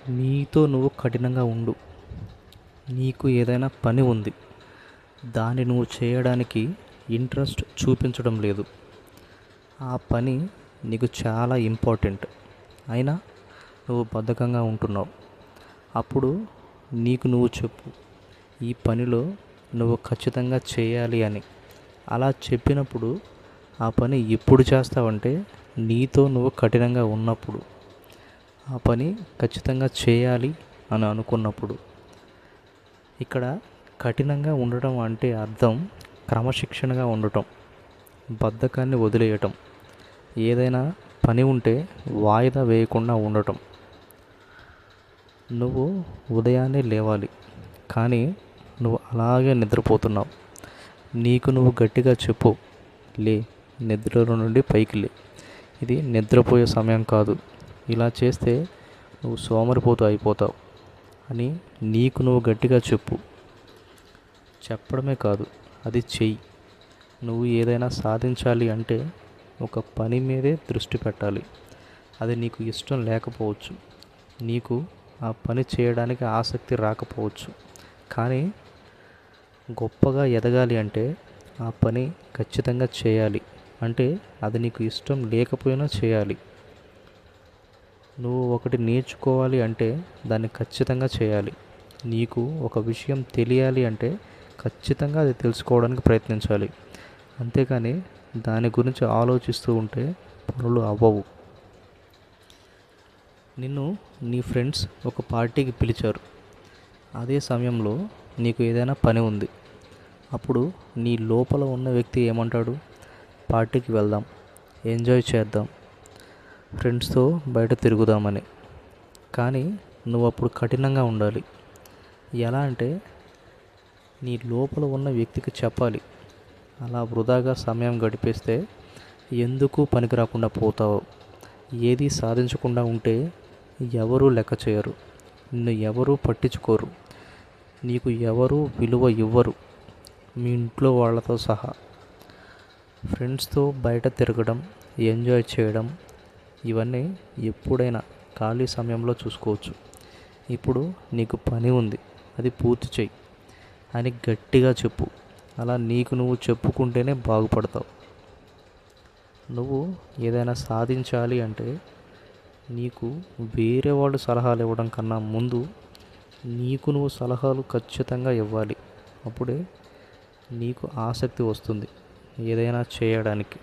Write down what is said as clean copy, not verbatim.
నీతో నువ్వు కఠినంగా ఉండు. నీకు ఏదైనా పని ఉంది, దాన్ని నువ్వు చేయడానికి ఇంట్రెస్ట్ చూపించడం లేదు. ఆ పని నీకు చాలా ఇంపార్టెంట్, అయినా నువ్వు బద్ధకంగా ఉంటున్నావు. అప్పుడు నీకు నువ్వు చెప్పు, ఈ పనిలో నువ్వు ఖచ్చితంగా చేయాలి అని. అలా చెప్పినప్పుడు ఆ పని ఎప్పుడు చేస్తావంటే నీతో నువ్వు కఠినంగా ఉన్నప్పుడు. ఆ పని ఖచ్చితంగా చేయాలి అని అనుకున్నప్పుడు. ఇక్కడ కఠినంగా ఉండటం అంటే అర్థం క్రమశిక్షణగా ఉండటం, బద్ధకాన్ని వదిలేయటం, ఏదైనా పని ఉంటే వాయిదా వేయకుండా ఉండటం. నువ్వు ఉదయాన్నే లేవాలి, కానీ నువ్వు అలాగే నిద్రపోతున్నావు. నీకు నువ్వు గట్టిగా చెప్పు, లే, నిద్రలో నుండి పైకి లే, ఇది నిద్రపోయే సమయం కాదు, ఇలా చేస్తే నువ్వు సోమరిపోతూ అయిపోతావు అని నీకు నువ్వు గట్టిగా చెప్పు. చెప్పడమే కాదు, అది చెయ్యి. నువ్వు ఏదైనా సాధించాలి అంటే ఒక పని మీదే దృష్టి పెట్టాలి. అది నీకు ఇష్టం లేకపోవచ్చు, నీకు ఆ పని చేయడానికి ఆసక్తి రాకపోవచ్చు, కానీ గొప్పగా ఎదగాలి అంటే ఆ పని ఖచ్చితంగా చేయాలి. అంటే అది నీకు ఇష్టం లేకపోయినా చేయాలి. నువ్వు ఒకటి నేర్చుకోవాలి అంటే దాన్ని ఖచ్చితంగా చేయాలి. నీకు ఒక విషయం తెలియాలి అంటే ఖచ్చితంగా అది తెలుసుకోవడానికి ప్రయత్నించాలి. అంతేకాని దాని గురించి ఆలోచిస్తూ ఉంటే పనులు అవ్వవు. నిన్ను నీ ఫ్రెండ్స్ ఒక పార్టీకి పిలిచారు. అదే సమయంలో నీకు ఏదైనా పని ఉంది. అప్పుడు నీ లోపల ఉన్న వ్యక్తి ఏమంటాడు? పార్టీకి వెళ్దాం, ఎంజాయ్ చేద్దాం, ఫ్రెండ్స్తో బయట తిరుగుదామని. కానీ నువ్వు అప్పుడు కఠినంగా ఉండాలి. ఎలా అంటే నీ లోపల ఉన్న వ్యక్తికి చెప్పాలి, అలా వృధాగా సమయం గడిపేస్తే ఎందుకు పనికి రాకుండా పోతావు. ఏది సాధించకుండా ఉంటే ఎవరూ లెక్క చేయరు, నిన్ను ఎవరూ పట్టించుకోరు, నీకు ఎవరూ విలువ ఇవ్వరు, మీ ఇంట్లో వాళ్ళతో సహా. ఫ్రెండ్స్తో బయట తిరగడం, ఎంజాయ్ చేయడం, ఇవన్నీ ఎప్పుడైనా ఖాళీ సమయంలో చూసుకోవచ్చు. ఇప్పుడు నీకు పని ఉంది, అది పూర్తి చెయ్యి అని గట్టిగా చెప్పు. అలా నీకు నువ్వు చెప్పుకుంటేనే బాగుపడతావు. నువ్వు ఏదైనా సాధించాలి అంటే నీకు వేరే వాళ్ళు సలహాలు ఇవ్వడం కన్నా ముందు నీకు నువ్వు సలహాలు ఖచ్చితంగా ఇవ్వాలి. అప్పుడే నీకు ఆసక్తి వస్తుంది ఏదైనా చేయడానికి.